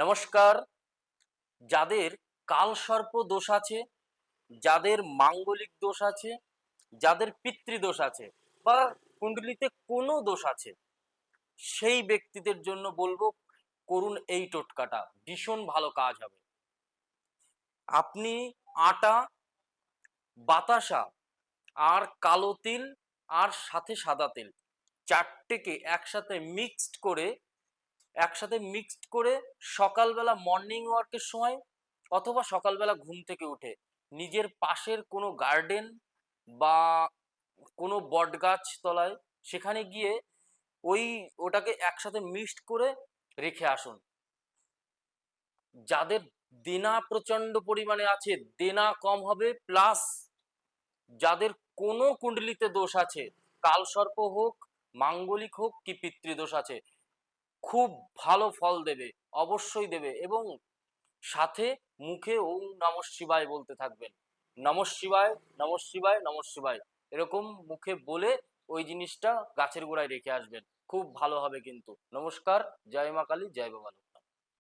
নমস্কার। যাদের কালসর্প দোষ আছে, যাদের মাঙ্গলিক দোষ আছে, যাদের পিতৃদোষ আছে বা কুণ্ডলিতে কোনো দোষ আছে, সেই ব্যক্তিদের জন্য বলবো করুন এই টোটকাটা, ভীষণ ভালো কাজ হবে। আপনি আটা, বাতাসা আর কালো তিল আর সাথে সাদা তেল, চারটেকে একসাথে মিক্সড করে সকালবেলা মর্নিং ওয়ার্কের সময় অথবা সকালবেলা ঘুম থেকে উঠে নিজের পাশের কোনো গার্ডেন বা কোনো বট গাছ তলায় সেখানে গিয়ে ওটাকে একসাথে মিক্সড করে রেখে আসুন। যাদের দেনা প্রচন্ড পরিমাণে আছে, দেনা কম হবে, প্লাস যাদের কোনো কুণ্ডলিতে দোষ আছে, কালসর্প হোক, মাঙ্গলিক হোক কি পিতৃদোষ আছে, খুব ভালো ফল দেবে, অবশ্যই দেবে। এবং সাথে মুখে ওম নমঃ শিবায় বলতে থাকবেন, নমঃ শিবায়, নমঃ শিবায়, নমঃ শিবায়, এরকম মুখে বলে ওই জিনিসটা গাছের গোড়ায় রেখে আসবেন, খুব ভালো হবে কিন্তু। নমস্কার, জয় মা কালী, জয় বাবা।